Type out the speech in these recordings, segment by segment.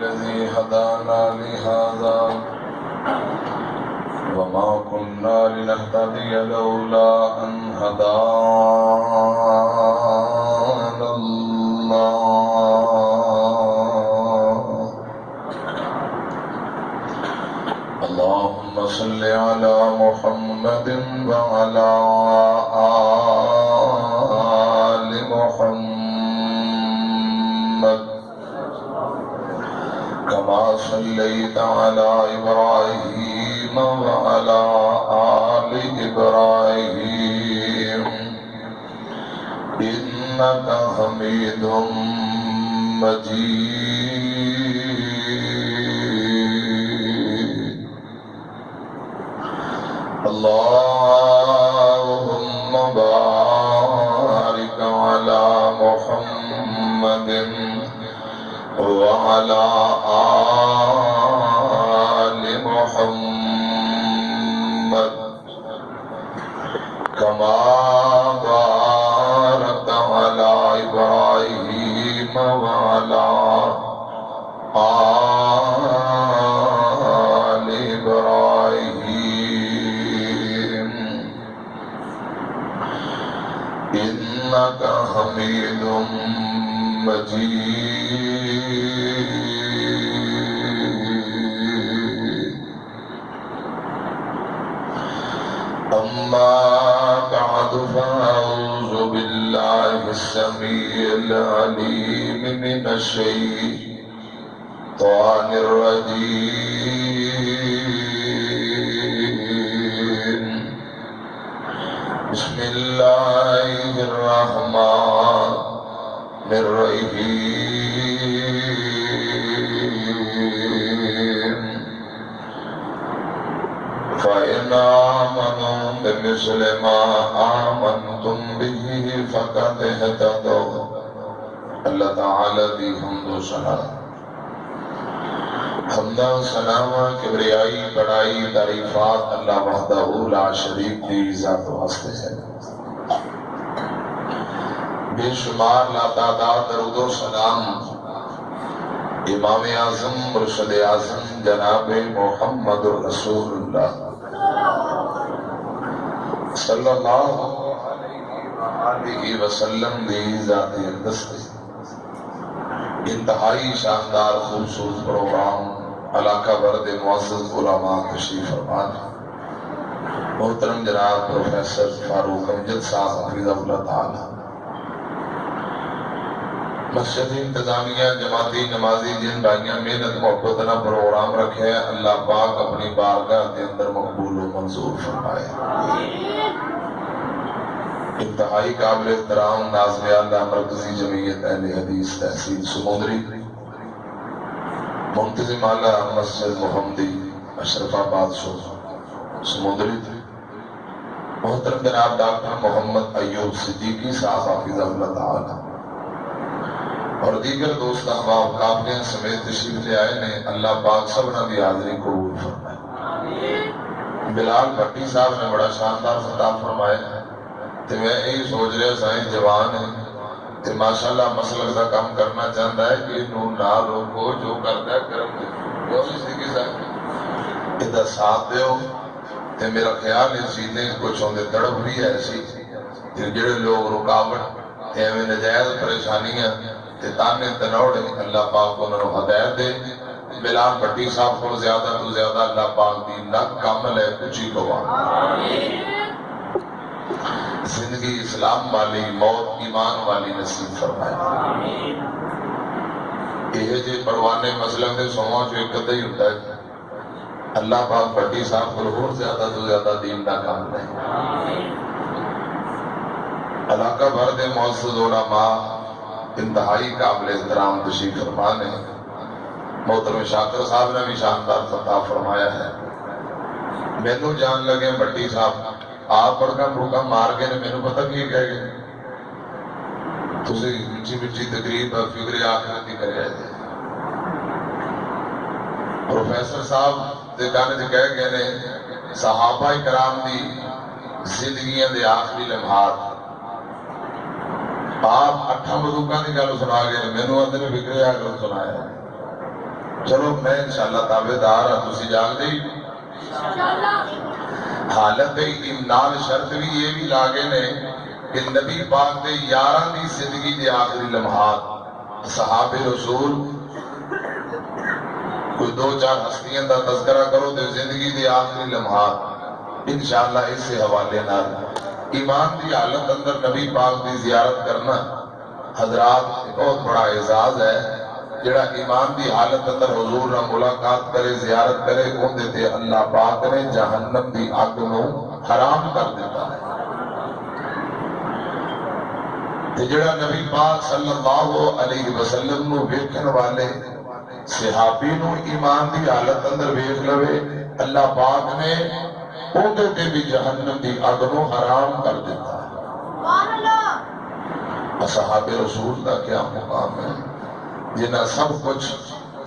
الذي هدانا لهذا وما كنا لنهتدي لولا أن هدانا الله. اللهم صل على محمد وعلى آل محمد كما صليت على إبراهيم وعلى آل إبراهيم إنك حميد مجيد. اللهم بارك على محمد وعلى آل محمد كما باركت على إبراهيم وعلى آل إبراهيم إنك حميد مجيد. أما بعد فأعوذ بالله السميع العليم من الشيطان الرجيم. بسم الله الرحمن الرحيم. فإن آمنوا بمثل ما آمنتم به فقد اهتدوا. اللہ تعالی دی حمد و ثنا، حمد و ثنا کبریائی بڑائی تعریفات اللہ وحدہ لا شریک دی ذات واسطے ہے. بے شمار لا تعداد درود و سلام امام اعظم مرشد اعظم جناب محمد رسول اللہ صلی اللہ علیہ وسلم دی ذات اقدس دی انتہائی شاندار خوبصورت پروگرام علاقہ برد معزز علماء تشریف فرما. محترم جناب پروفیسر فاروق امجد صاحب حفظہ اللہ تعالی، مسجد انتظامیہ، جماعتی نمازی جن بھائیاں محنت محبت نہ پروگرام رکھے، اللہ پاک اپنی بارگاہ کے اندر مقبول و منظور فرمائے. انتہائی قابل احترام ناظم اعلیٰ مرکزی جمعیت اہل حدیث تحصیل سمندری، منتظم اعلیٰ مسجد محمدی اشرف آباد سمندری، محترم جناب ڈاکٹر محمد ایوب صدیقی صاحب حافظہ اللہ تعالی اور دیگر دوست احباب قابلین سمیت تشریف لے آئے نے، اللہ پاک سبنا دی حاضری قبول فرمائے. بلال بھٹی صاحب نے بڑا شاندار خطاب فرمایا ہے. میں یہی سوچ رہا سائیں جوان ہے تو ماشاءاللہ مسلک کا کام کرنا چاہتا ہے کہ انہوں نہ روکو، جو کرتا ہے کرم دے وہ صدیقی صاحب ادھر ساتھ دیو. تے میرا خیال ہے سیدھے کچھ ہوندے تڑپ بھی ایسی جڑے لوگ رکاوٹ تے ہمیں نجائز پریشانیاں تے تانے تنوڑے، اللہ پاک کو انہوں ہدایت دے. بلال بھٹی صاحب کو زیادہ تو زیادہ اللہ پاک دی نک کامل ہے کچھی گوا، زندگی اسلام والی، موت ایمان والی نصیب فرمائے. یہ جے پروانے مسلک دے سوما جو ایک قدر ہی ہوتا ہے. اللہ پاک بھٹی صاحب کو اور زیادہ تو زیادہ دین کا کام ہے. علاقہ بھر دے معزز علماء انتہائی قابل احترام تشریف فرما نے. محترم شاکر صاحب نے بھی شاندار خطاب فرمایا ہے. مینوں جان لگے بھٹی صاحب آپ پڑکا پڑکا مار کے مینو پتہ کی کہہ گئے تسی مٹھی مٹھی تقریب فکر آخرت کی کرے آئے. پروفیسر صاحب دے گانے دے کہہ گئے نے صحابہ کرام دی زندگیاں دے آخری لمحات. آپ 8 بزرگاں دی گل سنا گئے، مینوں اندر فکر آخرت سنایا. چلو میں انشاءاللہ تابعدار ہوں، تسی جاگ دی حالت امنال شرط بھی یہ بھی لاگے نے کہ نبی پاک دے یاراں دی زندگی دے آخری لمحات صحابہ رسول کوئی دو چار ہستیاں دا تذکرہ کرو دے زندگی دے آخری لمحات انشاءاللہ اس سے حوالے نال ایمان دی حالت اندر نبی پاک دی زیارت کرنا حضرات بہت بڑا اعزاز ہے۔ جڑا ایمان دی حالت اندر حضور نہ ملاقات کرے زیارت کرے ان دیتے اللہ پاک نے جہنم دی آگ نو حرام کر دیتا ہے۔ تے جڑا نبی پاک صلی اللہ علیہ وسلم نو ویکھن والے صحابی نو ایمان دی حالت اندر ویکھ لوے اللہ پاک نے ان دیتے بھی جہنم دی آگ نو حرام کر دیتا ہے۔ اصحاب رسول کا کیا مقام ہے جنہاں سب کچھ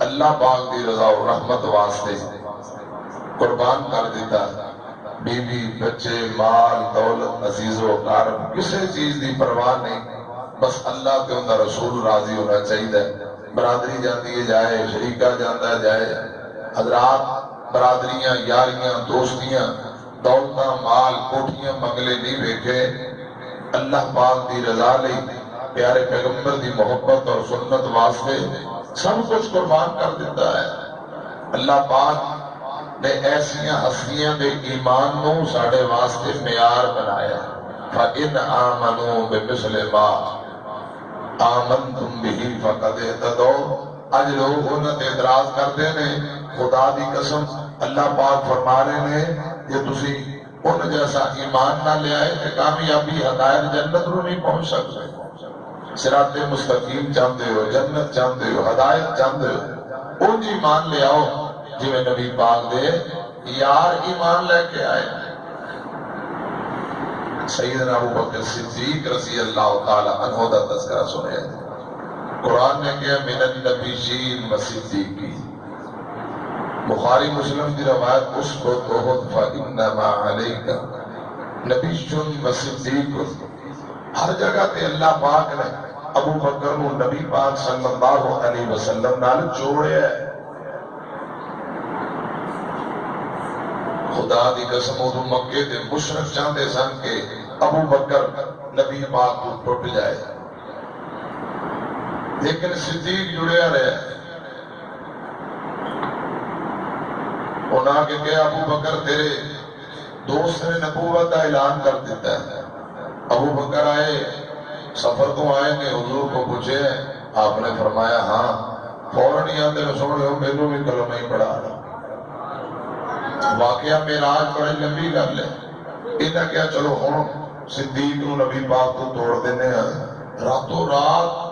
اللہ پاک دی رضا و رحمت واسطے قربان کر دیتا، بیوی بچے مال دولت عزیز و اقارب کسی چیز دی پرواہ نہیں، بس اللہ کے اندر رسول راضی ہونا چاہیے۔ برادری جاتی ہے جائے، شریکہ جاندہ جائے، حضرات برادریاں یاریاں دوستیاں دولتاں مال کوٹھیاں منگلے نہیں ویکھے، اللہ پاک دی رضا لئی پیارے پیغمبر دی محبت اور سنت واسطے سب کچھ قربان کر دیتا ہے۔ اللہ پاک نے ایسیاں ہستیاں دے ایمان نو ساڑھے واسطے معیار بنایا۔ فَإِنْ آمَنُوا بِمِثْلِ مَا آمَنْتُمْ بِهِ فَقَدْ اهْتَدَوْا۔ آج لوگ انہوں نے اعتراض کرتے ہیں، خدا دی قسم اللہ پاک فرما رہے ہیں کہ تسی ان جیسا ایمان نہ لے آئے کہ کامیابی ہدایت جنت رو نہیں پہنچ سکتے۔ صراط مستقیم چاہتے ہو، جنت چاہتے ہو، ہدایت چاہتے ہو، ان ایمان لے آؤ جو نبی پاک دے یار ایمان لے کے آئے۔ سیدنا ابو بکر صدیق رضی اللہ تعالی عنہ دا تذکرہ سنے، قرآن نے کہا من النبیین و صدیقین، بخاری مسلم کی روایت اس کو توحد فَإِنَّمَا عَلَيْكَ نبیٌ و صدیق۔ ہر جگہ تے اللہ پاک نے ابو بکر نو نبی پاک صلی اللہ علیہ وسلم نال جوڑے ہے۔ خدا دی قسم ادو مکے دے مشرک چاہتے سن کہ ابو بکر نبی پاک کو ٹوٹ جائے، لیکن صدیق جڑیا رہے۔ انہاں کے کہ ابو بکر تیرے دوست نے نبوت کا اعلان کر دیتا ہے۔ ابو بکر آئے، سفر کو آئے کہ حضور کو پوچھے، آپ نے فرمایا ہاں، فوراً ہی آتے میں سن لو میرے بھی کلمہ ہی پڑھا رہا۔ واقعہ معراج بڑے لمبی کر لے، انہاں کیا چلو ہوں صدیق نو نبی پاک کو توڑ دینے ہیں۔ راتوں رات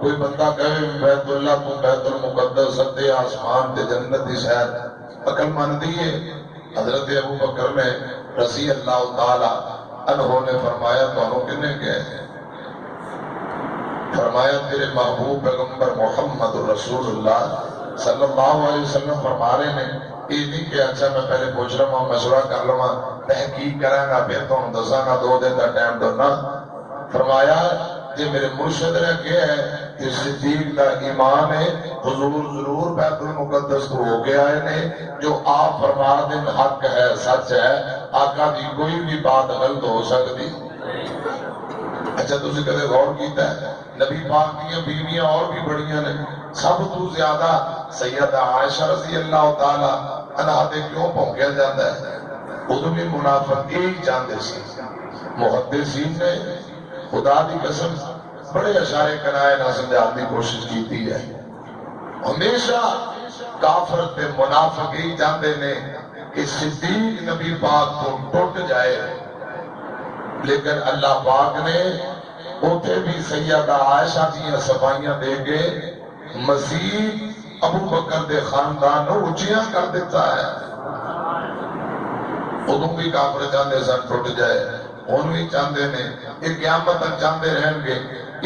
کوئی بندہ کہے بیت اللہ تو بیت المقدس سدے آسمان تے جنت دی سیر عقل مندی ہے۔ حضرت ابو بکر نے رضی اللہ تعالی عنہ نے فرمایا تو کنے گئے؟ فرمایا تیرے محبوب پیغمبر محمد رسول اللہ صلی اللہ علیہ وسلم فرما رہے ہیں، یہ نہیں کہ اچھا میں پہلے پوچھ رہا ہوں مشورہ کر لوں تحقیق کریں گا پھر تو دساں گا 2 دن کا ٹائم دینا۔ فرمایا یہ میرے مرشد نے کہا ہے کہ صدیق کا ایمان ہے حضور ضرور بیت المقدس کو ہو کے آئے نے، جو آپ فرما دیں حق ہے سچ ہے، آقا دی کوئی بھی بات غلط ہو سکتی۔ اچھا تسی کدے غور کیتا ہے نبی پاک کی بیویاں اور بھی بڑیاں نے، سب تو زیادہ سیدہ عائشہ رضی اللہ تعالی عنہا تے کیوں پہنچیا جاتا ہے؟ ادھو بھی منافق ایک جاندے سے محدثین نے خدا دی قسم بڑے اشارے کنائے نہ سمجھانے کی کوشش کیتی ہے۔ ہمیشہ کافر تے منافق ایک جاندے نے کہ صدیق نبی پاک کو ٹوٹ جائے، لیکن اللہ پاک نے اوتھے بھی سیدہ عائشہ کی صفائیاں دے کے مزید ابو بکر دے خاندان نو اونچیاں کر دیتا ہے۔ ادوں بھی کافر چاہتے سن ٹوٹ جائے، ان بھی چاہتے نے، یہ قیامت تک چاہتے رہیں گے،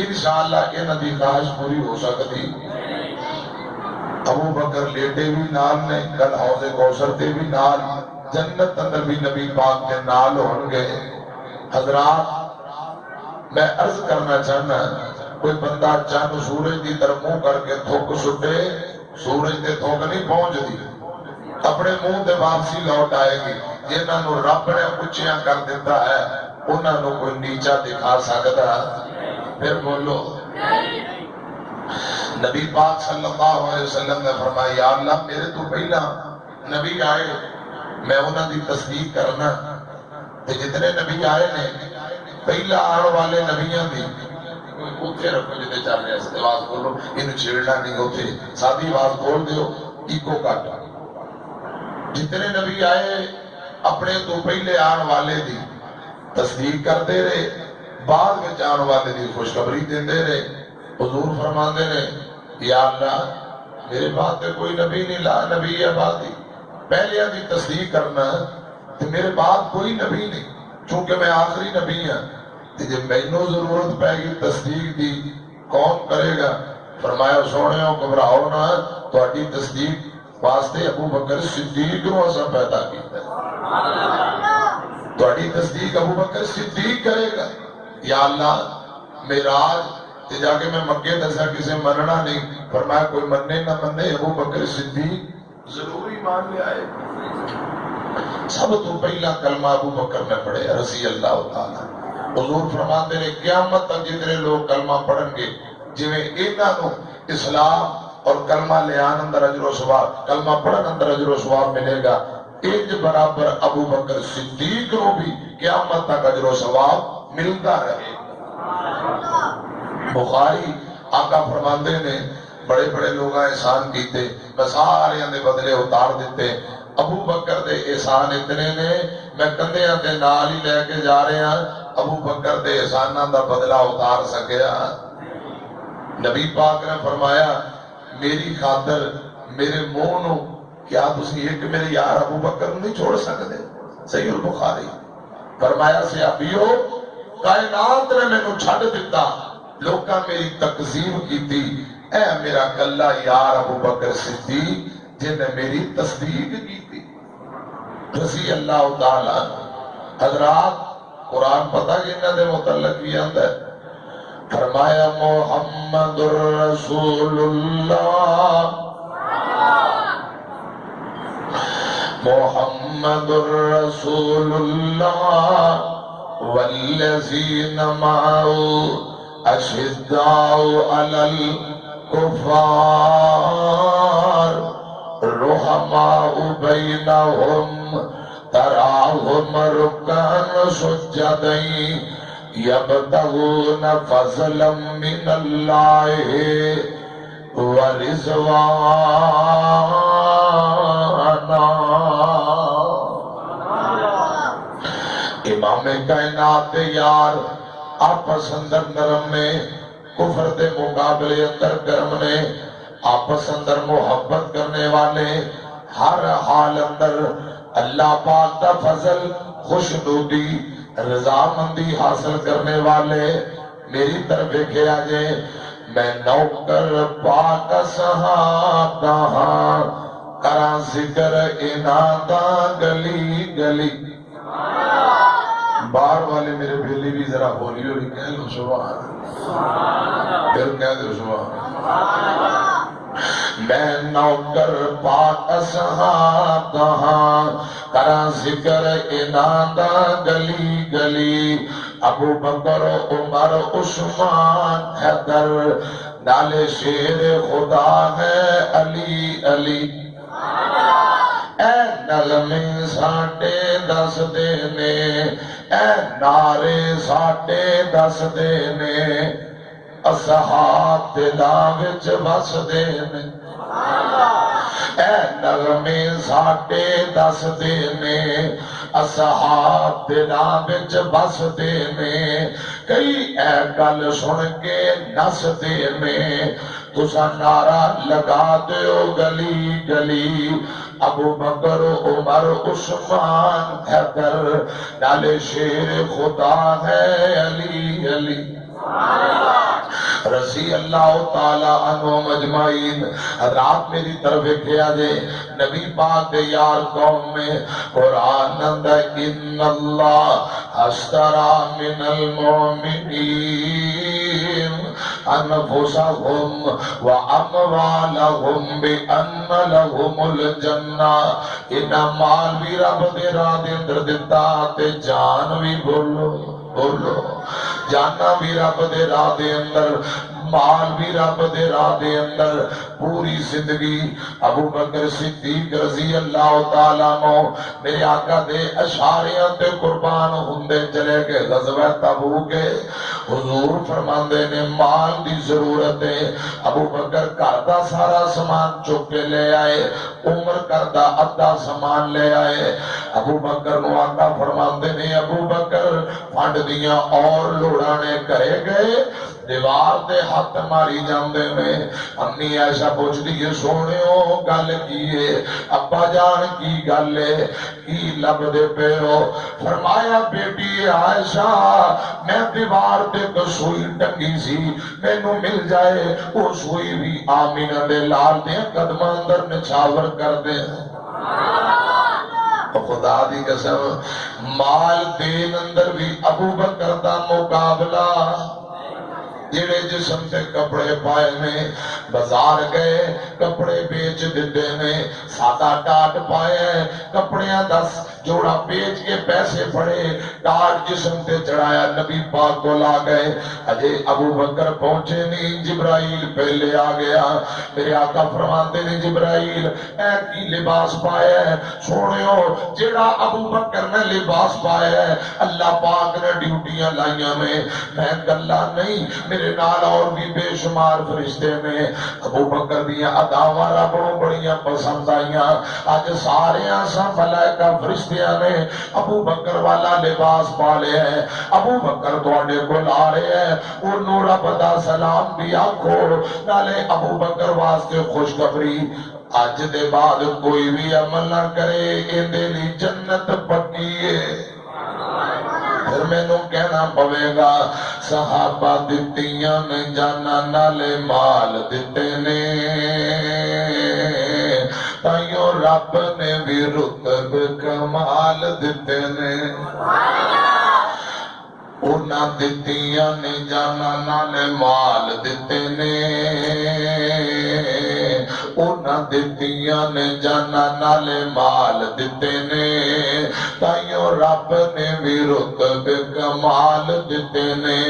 انشاءاللہ یہ نبی خواہش پوری ہو سکتی۔ ابو بکر لیٹے بھی نال نے، کل حوض کوثر تے بھی نال، جنت اندر بھی نبی پاک کے نال ہوں گے۔ حضرات میں عرض کرنا چاہنا، کوئی بندہ چند سورج کی طرف منہ کر کے تھوک سٹے سورج دے تھوک نہیں پہنچ دی اپنے منہ دے واپسی لوٹ آئے گی جنہاں نو رب نے اونچیاں کر دیتا ہے انہاں نو کوئی نیچا دکھا سکتا پھر بولو نبی پاک صلی اللہ علیہ وسلم نے فرمایا یا اللہ میرے تو پہلا نبی آئے میں انہاں دی تصدیق کرنا تے جتنے نبی آئے نے پہلا آنے والے نبیاں دی اتھے رکھو جتے چل رہے ہیں آواز بولو انہوں چھیڑنا نہیں ہوتے سادھی آواز بول دیو ایکو کاٹا جتنے نبی آئے اپنے تو پہلے آن والے دی تصدیق کرتے رہے بعد میں جان والے دی خوشخبری دیندے رہے حضور فرماندے نے یا اللہ میرے بعد تے کوئی نبی نہیں لا نبی ہے بعدی پہلے دی تصدیق کرنا تے میرے بعد کوئی نبی نہیں چونکہ میں آخری نبی ہوں تے جب مینوں ضرورت پائے گی تصدیق دی کون کرے گا فرمایا سونےو گھبراؤ نہ تہاڈی تصدیق واسطے ابو بکر صدیق نو اساں پیدا کیتا ہے تہاڈی تصدیق ابو بکر صدیق کرے گا یا اللہ معراج تے جا کے میں مکے دسا کسے مننا نہیں فرمایا کوئی مننے نہ مننے ابو بکر صدیق ضروری مان لے آئے سب تو پہلا کلمہ ابو بکر نے پڑھے رضی اللہ تعالی حضور فرماتے نے قیامت تک جتنے لوگ کلمہ پڑھن گے جویں انہاں نو اسلام اور کلمہ لے آن اندر اجر و ثواب کلمہ پڑھن اندر اجر و ثواب ملے گا انج برابر ابو بکر صدیق کو بھی قیامت تک اجر و ثواب ملتا رہے بخاری آقا فرماندے نے بڑے بڑے لوگ احسان کیتے میں سارے دے بدلے اتار دیتے ابو بکر دے احسان اتنے نے میں کندھیاں دے نال ہی لے کے جا رہے ہیں ابو بکر دے احساناں دا بدلہ اتار سکیا نبی پاک نے فرمایا میری خاطر میرے منہ نو کیا تسی ایک میرے یار ابو بکر نہیں چھوڑ سکتے صحیح البخاری فرمایا صحابیو کائنات نے مینوں چھڈ دتا لوکاں میری تکذیب کیتی اے میرا کلا یار ابو بکر صدیق جن نے میری تصدیق کی رضی اللہ تعالی حضرات قرآن پتہ کہ دے متعلق بھی آتا ہے فرمایا محمد رسول اللہ محمد رسول اللہ والذین معه اشداء علی الکفار رحماء بینہم تراہم رکعا سجدا یبتغون فضلا من اللہ ورضوانا امام کائنات یار آپس اندر نرم نے کفر دے مقابلے اندر گرم نے آپس اندر محبت کرنے والے ہر حال اندر اللہ پاک دا فضل خوشنودی رضامندی حاصل کرنے والے میری طرف دیکھے آجے میں نوکر پاک صحاب کہاں کرا ذکر انادا گلی گلی باہر والے میرے بھیلی بھی ذرا ہولی ہولی کہہ لو سبحان پھر کہہ دو سبحان میں نوکر پاک صحاب کہاں کرا ذکر انادا گلی گلی ابو بکر عمر عثمان حیدر نالے شیر خدا ہے علی علی اے نغمے ساٹے دس دینے اے نعرے ساٹے دس دینے اصحاب دلاں وچ بس دینے اے نغمے ساٹے دس دینے اصحاب دلاں وچ بس دینے کئی اے گل سن کے نس دینے تسا نعرہ لگا دیو گلی گلی ابو بکر عمر عثمان حیدر نالے شیر خدا ہے علی علی رضی اللہ تعالی عنہ مجمعین رات میری طرف کیا دے نبی پاک دے یار قوم میں قرآن اندہ ان اللہ اشترا من المؤمنین انفسهم واموالهم بان لهم الجنہ. انہاں مال بھی رب دے راہ دے اندر دتا تے جان بھی بولو بولو جانا بھی رب دے راہ دے اندر، مال بھی رب دے راہ دے اندر. پوری زندگی ابو بکر صدیق رضی اللہ تعالیٰ عنہ میرے آقا دے اشاریاں تے قربان ہوندے چلے گئے. غزوہ تبوک کے حضور فرماندے نے مال دی ضرورت ہے. ابو بکر گھر دا سارا سامان چک کے لے آئے، عمر کردا ادھا سامان لے آئے. ابو بکر نو آقا فرماندے نے ابو بکر فنڈ دیاں اور لوڑانے کرے گئے، دیوار دے ہاتھ ماری جاندے میں. امی عائشہ پوچھ دیئے سونےو گل کیے، ابا جان کی گل ہے کی لب دے پیو؟ فرمایا بیٹی عائشہ میں دیوار دے کو سوئی ٹنگی سی، میں نو مل جائے وہ سوئی بھی آمینہ دے لال دے قدم اندر نچھاور کر دے. خدا دی قسم مال دین اندر بھی ابو بکر دا مقابلہ. جڑے جسم سے کپڑے پائے نے بازار گئے کپڑے بیچ دیتے نے، سادہ ٹاٹ پائے کپڑیاں 10 جوڑا بیچ کے پیسے پڑے، ٹاٹ جسم سے چڑھایا نبی پاک کو لا گئے. اجے ابو بکر پہنچے نہیں، جبرائیل پہلے آ گیا. میرے آقا فرماتے نے جبرائیل اے کی لباس پایا ہے؟ سونےو جڑا ابو بکر نے لباس پایا ہے اللہ پاک نے ڈیوٹیاں لائیاں میں گلا نہیں، میرے نال اور بھی بے شمار فرشتے نے. ابو بکر دیاں اداواں رب نوں بڑیاں پسند آئیاں. اج سارے سا ملائکہ فرشتیاں نے ابو بکر والا لباس پا لیا ہے. ابو بکر تواڈے کول آ رہے ہیں، اونوں رب دا سلام بھی آکھو، نالے ابو بکر واسطے خوشخبری اج دے بعد کوئی بھی عمل نہ کرے ایندے لی جنت پکی ہے. پھر میں نو کہنا پوے گا صحابہ دتیاں نے جانا نالے مال دتے نے، تائیوں رب نے بھی رتب کمال دتے نے. انہاں دتیاں نے جانا نالے مال دتے نے، انہاں دتیاں نے جانا نالے مال دتے نے، تائیوں رب نے بھی رتب کمال دتے نے.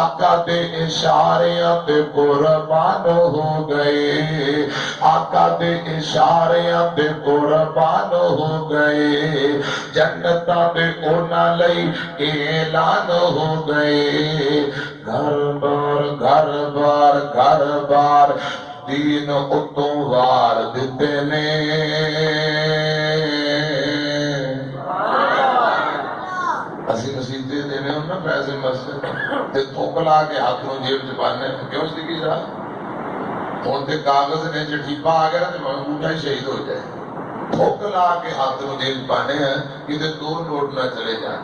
آقا دے اشاریاں تے قربان ہو گئے، آقا دے اشاریاں تے قربان ہو گئے. جنتاں دے انہاں لئی اعلان ہو گئے. گھر بار گھر بار گھر بار دین اتوں وار دتے نے. اسی مسیطے دینے ہوں نا پیسے مسجد تے تھوک لا کے ہاتھ نوں جیب چ پانے کیوں اس کی جا ہوں تے کاغذ نے چٹھیپا آ گیا تو بوٹا ہی شہید ہو جائے. تھوک لا کے ہاتھ نوں جیب پانے ہیں کدھر 2 نوٹ نہ چلے جائیں.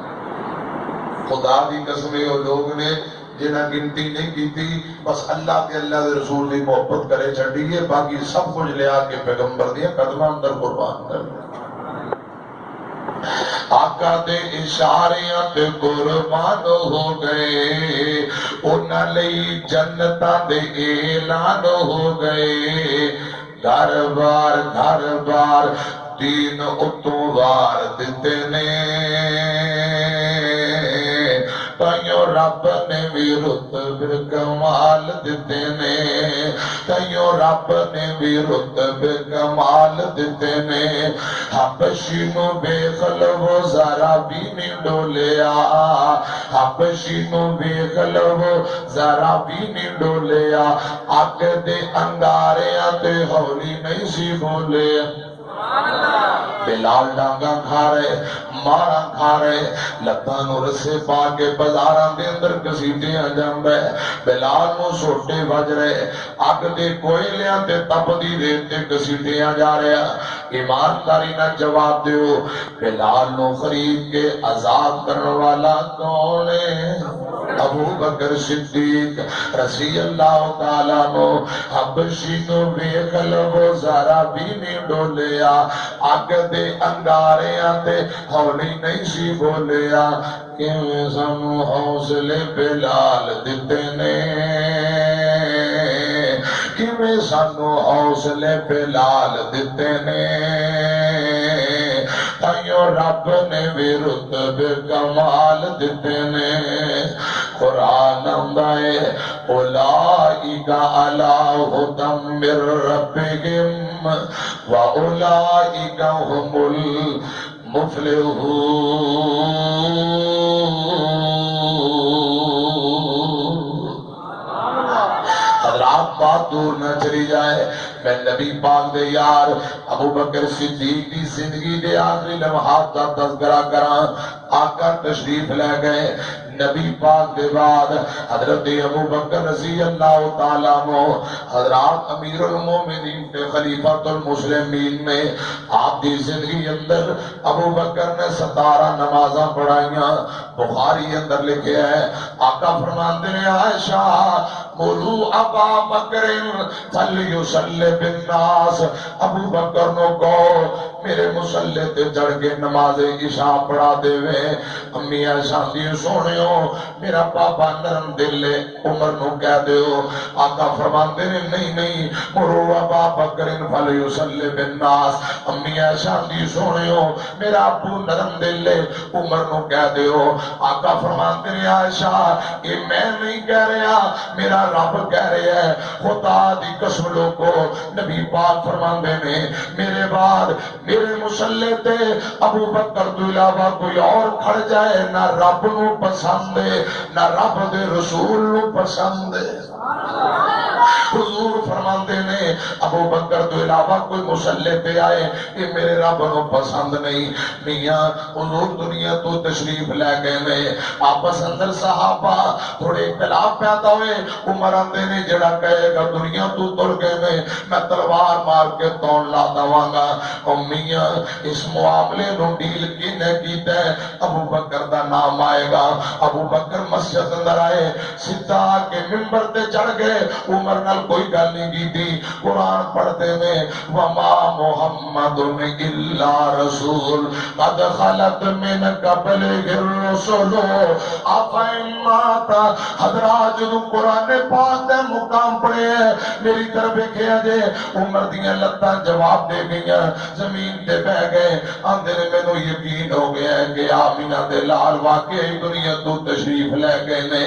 خدا دی قسم وہ لوگ نے جنہاں گنتی نہیں کیتی، بس اللہ کے اللہ دے رسول دی محبت کرے چھڈیے، باقی سب کچھ لیا کے پیغمبر دیا قدماں اندر قربان کر دیا. آقا دے اشاریاں تے قربان ہو گئے، انہاں لئی جنتاں دے اعلان ہو گئے. گھر بار دین اتوں وار دتے نے، تائیوں رب نے بھی رتب کمال دتے نے، تائیوں رب نے بھی رتب کمال دتے نے. حبشی نو بے خلو ذرا بھی نہیں ڈولیا، حبشی نو بے خلو ذرا بھی نہیں ڈولیا. اگ دے انگاریاں تے ہولی نہیں سی بولے. بلال ڈانگا کھا رہے، مارا کھا رہے، لتاں نو رسے پا کے بازاراں دے اندر گھسیٹے آ جاندا ہے. بلال نو سوٹے وج رہے، اگ دے کوئلیاں تے تپدی ریت تے گھسیٹے آ جا رہا. ایمانداری نہ جواب دیو، بلال نو خرید کے آزاد کرنے والا کون ہے؟ ابو بکر صدیق رضی اللہ تعالیٰ نو. حبشی نو بے قلب ذرا بھی نہیں ڈولیا، اگ دے انگاریاں تے ہولی نہیں سی بولیا. کیویں سانو حوصلے بلال دتے نے. سانو حوصلے بلال دیتے نے تائیوں رب نے بھی رتبے کمال دیتے نے قرآن آندائے اولئک علی ھدی من ربہم واولئک ھم المفلحون۔ حضرات بات دور نہ چلی جائے، میں نبی پاک دے یار ابو بکر صدیق کی زندگی دے آخری لمحات کا تذکرہ کراں۔ آقا تشریف لے گئے، نبی پاک دے بعد حضرت ابو بکر رضی اللہ تعالیٰ عنہ حضرات امیر المومنین کے خلیفۃ المسلمین میں آپ دی زندگی اندر ابو بکر نے 17 نمازاں پڑھائیاں۔ بخاری اندر لکھے ہے آقا فرماندے نے عائشہ مولو ابا بکر فلیصلی بالناس، ابو بکر نو کہو میرے مصلی تے چڑھ کے نماز عشاء پڑھا دے وے۔ امی عائشہ دی سونیو میرا پاپا نرم دل ہے، عمر نو کہہ دیو۔ آقا فرماندے نے نہیں نہیں مرو ابا بکر فلیصلی بالناس، امی عائشہ دی سونیو میرا ابو نرم دل ہے، عمر نو کہہ دیو۔ آقا فرماندے نے عائشہ کہ میں نہیں کہہ رہا، میرا رب کہہ رہا ہے، خدا دی قسم لوگو نبی پاک فرماندے نے میرے بعد میرے مصلی تے ابو بکر تو علاوہ کوئی اور کھڑ جائے نہ رب نو پسند ہے نہ رب دے رسول نو پسند ہے۔ حضور فرماندے نے ابو بکر تو علاوہ کوئی مصلی پہ آئے کہ میرے رب نو پسند نہیں۔ میاں حضور دنیا تو تشریف لے گئے میں آپس اندر صحابہ تھوڑے اختلاف پیدا ہوئے۔ عمر آندے نے جڑا کہے گا دنیا تو تر گئے میں تلوار مار کے تون لا دواں گا۔ میاں اس معاملے نو ڈیل کینے کیتا ہے؟ ابو بکر دا نام آئے گا۔ ابو بکر مسجد اندر آئے، سیدھا کے منبر تے چڑھ گئے، عمر نال کوئی گل نہیں کی تھی، قرآن پڑھتے میں وما محمد الا رسول قد خلت من قبلہ الرسل افئن مات۔ حضرات جدوں قرآن پاک دے مقام پڑھے ہیں میری طرف دیکھیا جے عمر دیاں لتاں جواب دے گئیاں، زمین تے بہ گئے۔ آندے نے مینوں یقین ہو گیا ہے کہ آمینہ دے لال واقعی دنیا تو تشریف لے گئے نے۔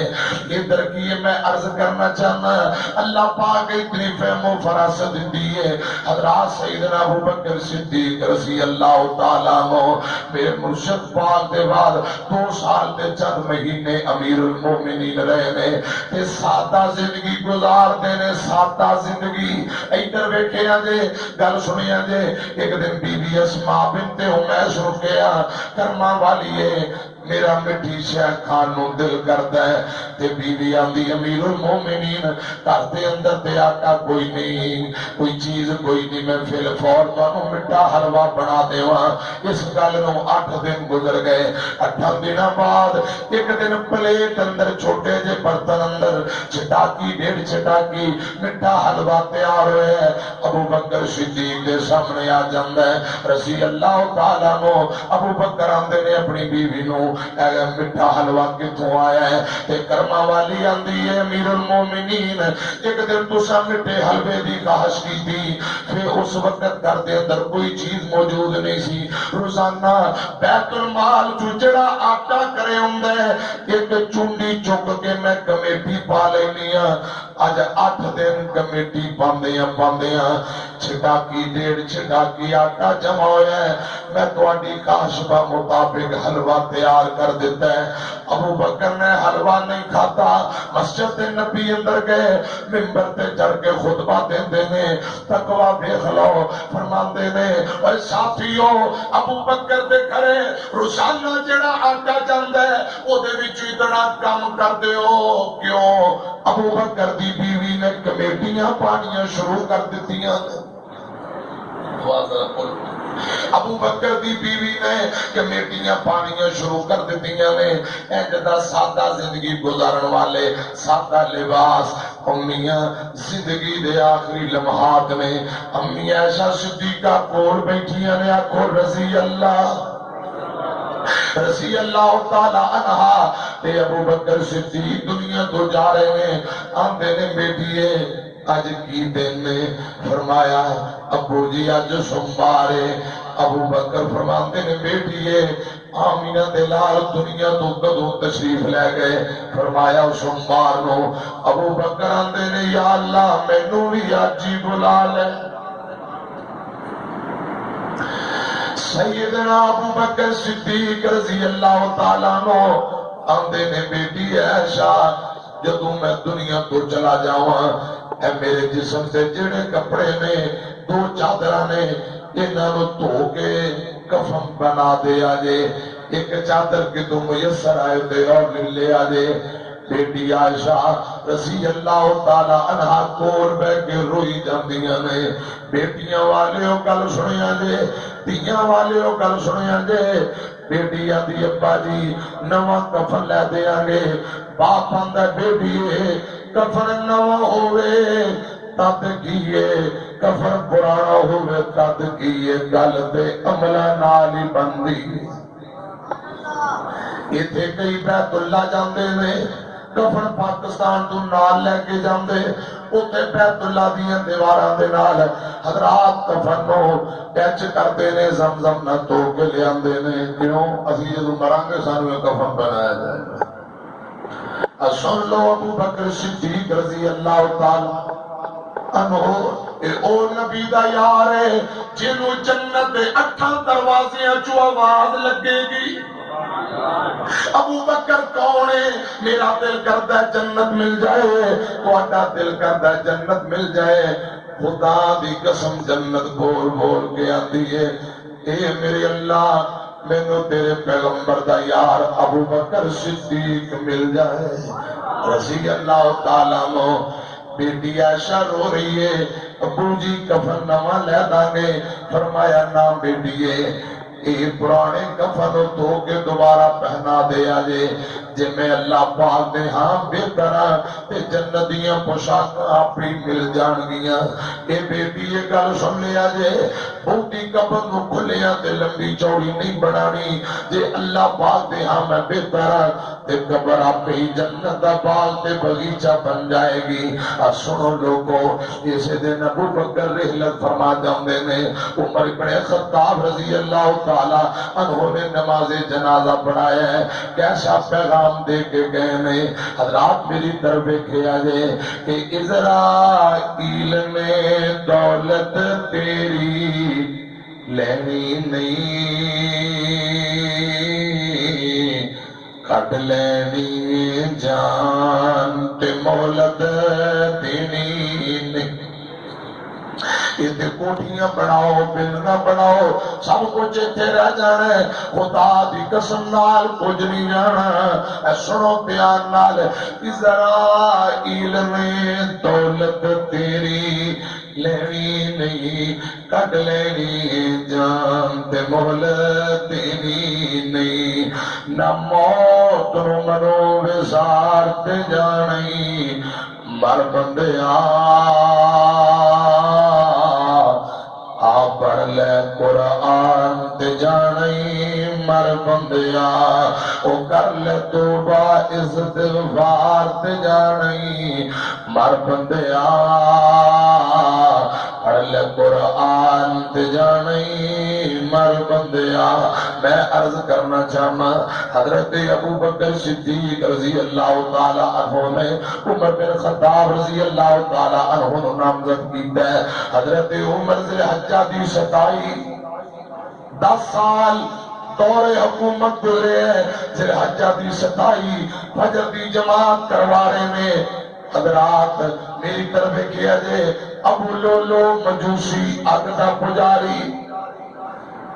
ادھر کی میں عرض کرنا چاہنا اللہ پاک اتنی فہم و فراست دی ہے۔ حضرات سیدنا ابو بکر صدیق رضی اللہ تعالیٰ عنہ میرے مرشد پاک دے بعد 2 سال دے چند مہینے امیر المومنین رہے نے تے سادہ زندگی گزار دینے، سادہ زندگی۔ ادھر بیٹھے آجے گل سنی آجے، ایک دن بی بی اسماء بنت امیس رکیا کرما والی ہے میرا مٹھی شہ کھان نو دل کرتا ہے تے بی بی آندی امیر المومنین گھر دے اندر تے آٹا کوئی نہیں، کوئی چیز کوئی نہیں، میں فی الفور تانوں مٹھا حلوہ بنا دیواں۔ اس گل نو 8 دن گزر گئے۔ 8 دنوں بعد ایک دن پلیٹ اندر چھوٹے جے برتن اندر چٹاکی 1.5 چٹاکی مٹھا حلوہ تیار ہوئے ہے۔ ابو بکر صدیق دے سامنے آ جاندا ہے رضی اللہ تعالیٰ عنہ۔ ابو بکر آندے نے اپنی بیوی نو مٹھا حلوہ کتوں آیا ہے تے کرما والی آندی ہے امیر المومنین ایک دن تساں مٹھے حلوے دی خواہش کی تھی، پھر اس وقت گھر دے اندر کوئی چیز موجود نہیں سی۔ روزانہ بیت المال جو جڑا آٹا کرے ہوندا ہے ایک چونڈی چک کے میں کمیٹی پا لینی ہاں۔ اج 8 دن کمیٹی پاندیاں چٹاکی 1.5 چٹاکی آٹا جمع ہویا ہے، میں تہاڈی خواہش کے مطابق حلوہ تیار کر دیتا ہے۔ ابو بکر نے حلوہ نہیں کھاتا، مسجد نبی اندر گئے، منبر تے چڑھ کے خطبہ دیندے نے، تقوی دیکھ لو، فرماندے نے اے ساتھیو ابو بکر دے گھرے روزانہ جڑا آٹا جاندا ہے او دے وچ اتنا کم کر دیو۔ کیوں؟ ابو بکر دی بیوی نے کمیٹیاں پانیاں شروع کر دتیاں۔ ابو بکر دی بیوی نے کمیٹیاں پانیاں شروع کر دتیاں نے۔ ایجدہ سادہ زندگی گزارن والے سادہ لباس امیاں زندگی دے آخری لمحات میں امی عائشہ صدیقہ کول بیٹھیاں نے آکھو رضی اللہ تعالی عنہا تے ابو بکر صدیق دنیا تو جا رہے ہیں۔ آندے نے بیٹیے اج کی دن نے؟ فرمایا ابو جی اج سوموار ہے۔ ابو بکر فرماتے نے بیٹیے آمینہ دے لال دنیا تو کدوں تشریف لے گئے؟ فرمایا سوموار نو۔ ابو بکر آندے نے یا اللہ مینوں بھی اج ہی بلا لے۔ سیدنا ابو بکر صدیق رضی اللہ تعالیٰ عنہ آندے نے بیٹی عائشہ جدوں میں دنیا تو چلا جاواں اے میرے جسم سے جڑے کپڑے نے دو چادراں نے انہاں نوں دھو کے کفن بنا دے آجے، ایک چادر کے تو میسر آئے دے اور لے آجے۔ بیٹی عائشہ رضی اللہ تعالی عنہا کول بیٹھ کے روئی جاندیاں نے۔ بیٹیاں والیوں گل سنیا جے، تیاں والیوں گل سنیا جے۔ بیٹی آدھی ابا جی نواں کفن لے دیاں گے، باپ آندا بیٹیے کفن نواں ہوئے تد کیے، کفن پرانا ہوئے تد کیے، گل تے عملہ نال ہی بندی۔ ایتھے کئی بیت اللہ جاندے نے کفن پاکستان تو نال لے کے جاندے، اوتے بیت اللہ دیاں دیواراں دے نال حضرات کفن نو ٹچ کردے نے، زمزم نہ تو کے لے آندے نے۔ کیوں؟ اسی جدوں مرانگے سانو کفن بنایا جائے گا۔ سن لو ابو بکر صدیق رضی اللہ تعالی عنہ او نبی دا یار ہے جنوں جنت دے 8 دروازیاں چوں آواز لگے گی۔ ابو بکر کون ہے؟ میرا دل کرتا ہے جنت مل جائے، تہاڈا دل کرتا ہے جنت مل جائے۔ خدا دی قسم جنت بول بول کے آندی ہے اے میرے اللہ مینوں تیرے پیغمبر دا یار ابو بکر صدیق مل جائے رضی اللہ تعالیٰ عنہ۔ بیٹی عائشہ رو رہی ہے ابو جی کفن نواں لے داں گے۔ فرمایا نہ بیٹیے اے پرانے کفن دھو کے دوبارہ پہنا دے آجے، جے میں اللہ پاک دے ہاں بہتر تے جنتیاں پوشاکاں اپنی مل جان گیاں۔ اے بیٹی یہ گل سن لیا جے بہتی کفن نو کھلیاں تے لمبی چوڑی نہیں بنانی، جے اللہ پاک دے ہاں میں بہتر تے قبر آپ ہی جنت دا باغ تے باغیچہ بن جائے گی۔ سنو لوگو اسے دن ابو بکر رحلت فرما جاندے نے، عمر بن خطاب رضی اللہ تعالی عنہ نے نماز جنازہ پڑھایا ہے، کیسا پیغام دے کے گئے نے؟ حضرات میری طرف کیا جائے کہ اسرائیل نے دولت تیری لینی نہیں، کٹ لینی جان تے مولت دینی نہیں۔ اتنے کوٹھیاں بناؤ بلڈنگاں بناؤ سب کچھ اتنے رہ جانا ہے، خدا دی قسم نال کچھ نہیں جانا۔ اے سنو پیار نال اسرائیل نے دولت تیری لینی نہیں، کٹ لینی جان تے مہلت دینی نہیں، نہ موت نو منو وسار تے جانی مر بندیا پڑھ لے قرآن تے جانی مر بندیا، او کر لے توبہ استغفار تے جانی مر بندیا، پڑھ لے قرآن تے جانی مر بندیا۔ میں عرض کرنا چاہنا حضرت ابو بکر صدیق رضی اللہ تعالی عنہ نے عمر بن خطاب رضی اللہ تعالی عنہ نامزد کیتا ہے۔ حضرت عمر ذی الحجہ دی 10 سال دور حکومت گزرے ہیں، ذی الحجہ دی 27 فجر دی جماعت کروانے میں۔ حضرات میری طرف کیا جائے ابو لولو مجوسی اگدا پجاری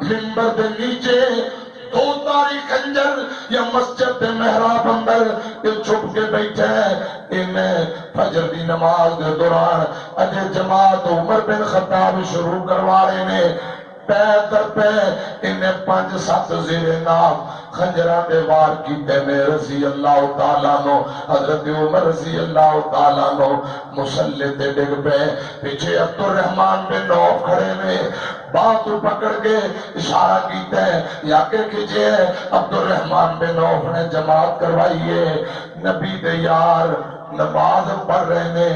منبر دے نیچے 2 تاری خنجر یا مسجد دے محراب اندر یہ چھپ کے بیٹھے ہیں۔ انہیں فجر دی نماز دے دوران اجے جماعت عمر بن خطاب شروع کروا رہے نے، پہ در پہ انہیں 5-7 زیر نام خنجرہ دے وار کیتے نے۔ رضی اللہ تعالیٰ نو حضرت عمر رضی اللہ تعالیٰ نو مسلح تے ڈگ پہ، پیچھے عبد الرحمن بن عوف کھڑے نے، بات پکڑ کے اشارہ کیتے ہیں یا کہ کیجئے۔ عبد الرحمن بن عوف نے جماعت کروائیے، نبی دے یار نماز پڑھ رہے نے،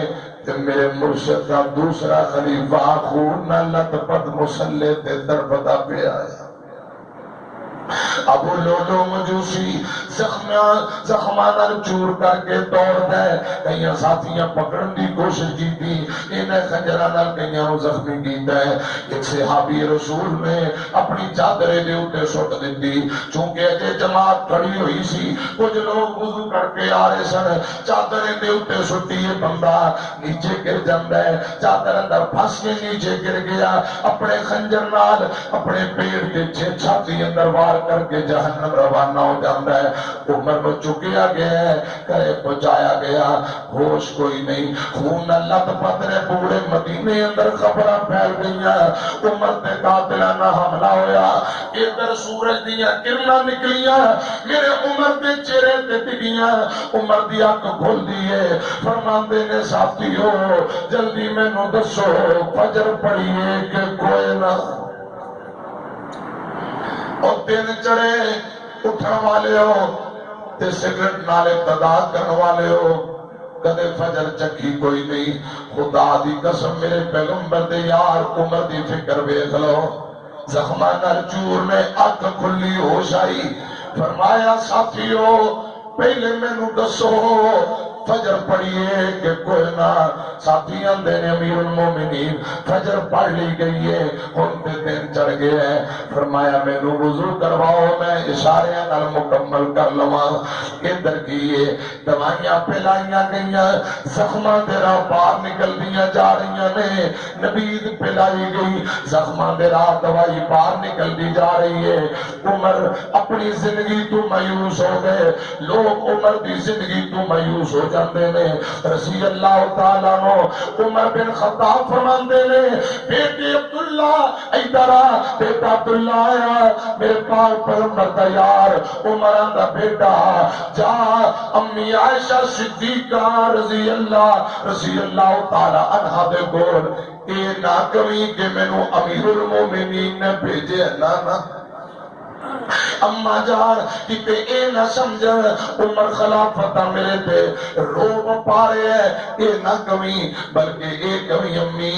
تے میرے مرشد کا دوسرا خلیفہ خون نہ لت پت مسلے تے دربدا پہ آیا ابو لولو مجوسی زخمانر چور کر کے توڑ دے کئیاں ساتھیاں پکڑن دی کوشش کی تھی انہیں خنجرانہ کئیاں زخمی کی دے ایک صحابی رسول نے اپنی چادرے دے اٹھے سٹ دیتی چونکہ اجے جماعت کھڑی ہوئی سی کچھ لوگ وضو کر کے آ رہے سن چادرے دے اٹھے سٹی یہ بندہ نیچے گر جاندہ ہے چادر اندر پھنس کے نیچے گر گیا اپنے خنجر نال اپنے پیٹ کے چھاتی اندر وار کر کے جہنم روانہ ہو جاتا ہے عمر کو چکیا گیا ہے کرے پہنچایا گیا ہوش کوئی نہیں خون لت پترے پورے مدینے اندر خبریں پھیل گئی عمر تے قاتلانہ حملہ ہویا ادھر سورج دیاں کرناں نکلیاں میرے عمر تے چہرے تے ٹکیاں عمر دی اکھ کھل دیے فرماندے نے ساتھیو جلدی مینوں دسو فجر پڑھیے کہ کوئی نہ اور دن چڑے اٹھن والے ہو تے سگرٹ نال ابتدا کرن والے ہو کدے فجر چکی کوئی نہیں خدا دی قسم میرے پیغمبر دے یار عمر دی فکر ویکھ لو زخماں نال چور نے اکھ کھلی ہوش آئی فرمایا ساتھیو پہلے مینوں دسو فجر پڑھیے کہ کوئی نہ ساتھیاں دینے امیر المومنین فجر پڑھ لی گئی ہے ان پہ دن چڑھ گئے ہیں فرمایا میں نو وضو کرواؤ میں اشارے نال مکمل کر لواں ادھر کیے دوائیاں پلائیاں گئیاں زخماں تیرا باہر نکل دیا جا رہی نے نبید پلائی گئی زخماں تیرا دوائی باہر نکل دی جا رہی ہے عمر اپنی زندگی تو مایوس ہو گئے لوگ عمر دی زندگی تو مایوس ہو جاندے نے رضی اللہ تعالیٰ نو عمر بن خطاب فرماندے نے بیٹے عبداللہ ایدارا بیٹا عبداللہ آیا میرے پاک پیغمبر دا یار عمر دا بیٹا جا امی عائشہ صدیقہ رضی اللہ تعالیٰ عنہ دے گول اے نہ کمی کہ میں نو امیر المومنین نے بھیجے نانا اما جان کتے اے نہ سمجھا عمر خلافت میرے تے روب پا رہے ہیں اے نہ کمی بلکہ اے کمی امی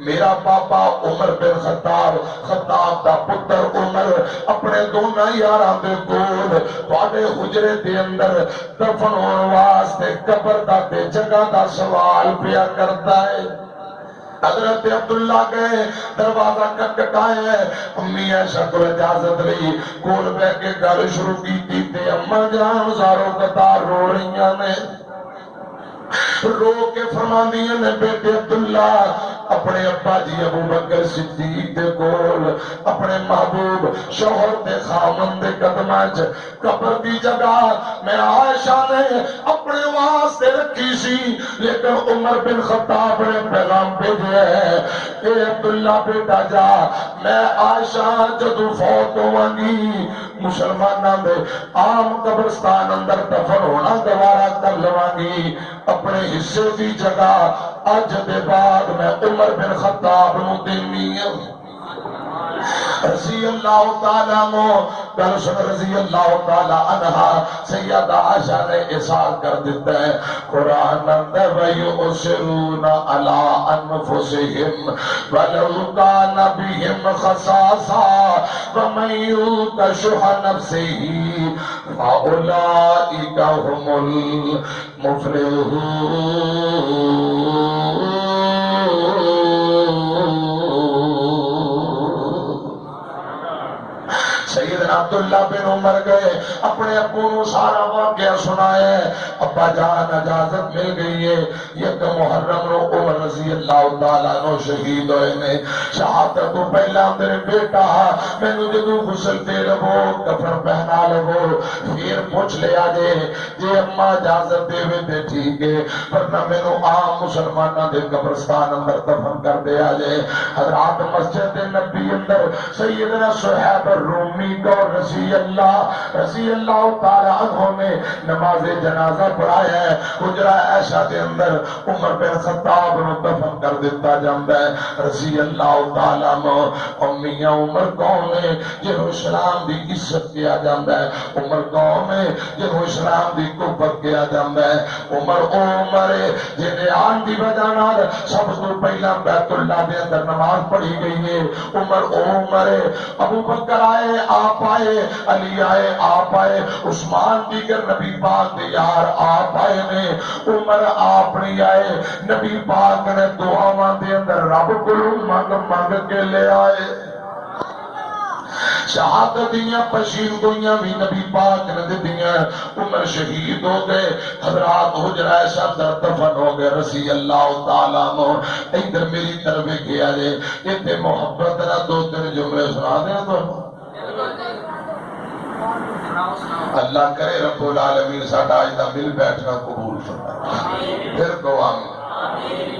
میرا پاپا عمر بن خطاب دا پتر عمر اپنے دونوں یاراں دے کول تواڈے حجرے دے اندر دفن ہون واسطے قبر دا تے جگہ دا سوال پیا کرتا ہے حضرت عبداللہ گئے دروازہ کٹکٹائے امی عائشہ کو اجازت لی کول بہ کے گل شروع کی تے اما جان ہزاروں قطار رو رہی نے رو کے فرماندیاں نے بیٹے عبداللہ اپنے ابا جی ابو بکر صدیق دے کول اپنے محبوب شوہر دے خامن دے قدماں وچ قبر دی جگہ میں عائشہ نے اپنے واسطے رکھی سی لیکن عمر بن خطاب نے پیغام بھیجا ہے اے عبداللہ بیٹا جا میں عائشہ جدو فوت ہواں گی مسلماناں دے عام قبرستان اندر دفن ہونا گوارا کر لواں گی اپنے حصے دی جگہ اج دے بعد میں عمر بن خطاب نو دینی رضی اللہ تعالیٰ عنہ کل سن رضی اللہ تعالیٰ عنہ سیدہ عائشہ نے احسان کر دیتا ہے قرآن اندر وَيُؤْثِرُونَ عَلَىٰ أَنفُسِهِمْ وَلَوْ كَانَ بِهِمْ خَصَاصَةٌ وَمَن يُوقَ شُحَّ نَفْسِهِ فَأُولَٰئِكَ هُمُ الْمُفْلِحُونَ سیدنا عبداللہ بن عمر گئے اپنے ابو نو سارا واقعہ سنایا ابا جان اجازت مل گئی ہے یک محرم نو عمر رضی اللہ تعالیٰ نو شہید ہوئے نے شہادت تو پہلا میرے بیٹا میں نے جدو غسل دے لو کفن پہنا لو پھر پوچھ لیا جے اما اجازت دے وے تے ٹھیک ہے ورنہ میں نو عام مسلماناں دے قبرستان اندر دفن کر دیا جے حضرات مسجد نبی اندر سیدنا صہیب الرومی کو رضی اللہ تعالیٰ عنہ نے نماز جنازہ پڑھایا ہے حجرہ عائشہ کے اندر عمر بن خطاب نے دفن کر دیتا جاتا ہے رضی اللہ تعالیٰ عنہ میاں عمر کون ہے جنہوں اسلام دی عزت کیا جاندہ ہے؟ عمر کون ہے جنہوں اسلام دی قوت کیا جاندہ ہے؟ عمر او عمر ہے جنہیں آن دی وجہ نال سب تو پہلا بیت اللہ دے اندر نماز پڑھی گئی ہے۔ عمر او عمر ہے، ابو بکر آئے آپ آئے، علی آئے آپ آئے، عثمان دیگر نبی پاک دے یار آپ آئے نے، عمر آپ نہیں آئے، نبی پاک نے دعاواں دے اندر رب کو مانگ مانگ کے لے آئے۔ شہادت دیاں پشین گوئیاں بھی نبی پاک نے دیاں۔ عمر شہید ہو گئے، حضرات حجرہ صدر دفن ہو گئے رضی اللہ تعالیٰ عنہ۔ ادھر میری طرف کیا جائے اتنے محبت نہ دو تین جملے سنا دیں تو اللہ کرے رب العالمین ساڈا اج دا مل بیٹھنا قبول فرمائے۔ پھر کو آمین۔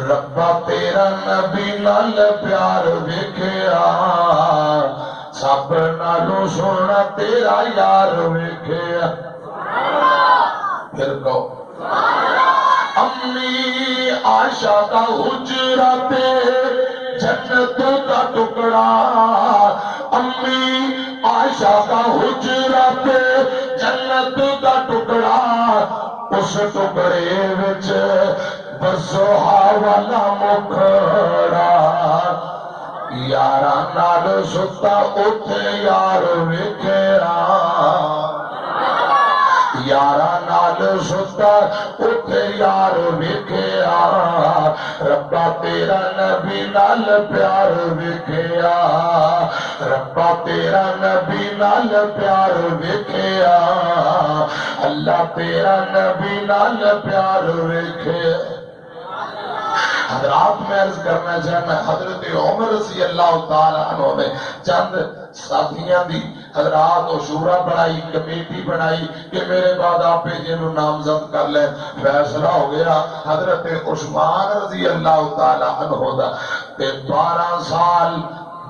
ربا تیرا نبی نال پیار ویکھیا، سب نالوں سونا تیرا یار ویکھیا۔ پھر کو امی عائشہ کا حجرہ پہ جنت کا ٹکڑا، امی عائشہ کا حجرہ پہ جنت کا ٹکڑا، اس ٹکڑے وچ بسوہا والا مکھڑا، یارا نال ستا اٹھے یار ویکھیا، یارا نال ستا اٹھے یار ویکھیا، ربا تیرا نبی نال پیار ویکھیا، ربا تیرا نبی نال پیار ویکھیا، اللہ تیرا نبی نال پیار ویکھیا۔ حضرات میں عرض کرنا چاہنا حضرت عمر رضی اللہ تعالیٰ عنہ نے چند ساتھیاں دی حضرات و شورا بنائی، کمیٹی بنائی کہ میرے بعد آپ جنہوں نامزد کر لیں۔ فیصلہ ہو گیا حضرت عثمان رضی اللہ تعالیٰ عنہ دا کہ 12 سال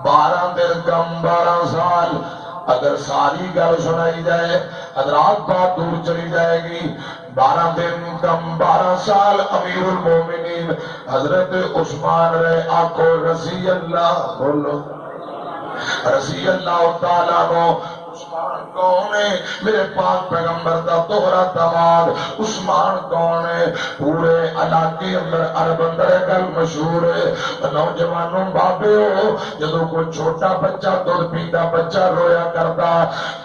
12 دن کم 12 سال اگر ساری گل سنائی جائے حضرات بات دور چلی جائے گی۔ 12 دن کم 12 سال امیر المومنین حضرت عثمان رہے، آنکھوں رضی اللہ بولو رضی اللہ تعالیٰ عنہ۔ عثمان کون ہے؟ میرے پاک پیغمبر دا دوہرا داماد۔ عثمان کون ہے؟ پورے علاقے اندر عرب اندر گل مشہور ہے، نوجوانوں بابے ہو جدوں کوئی چھوٹا بچہ دودھ پیندا بچہ رویا کردا،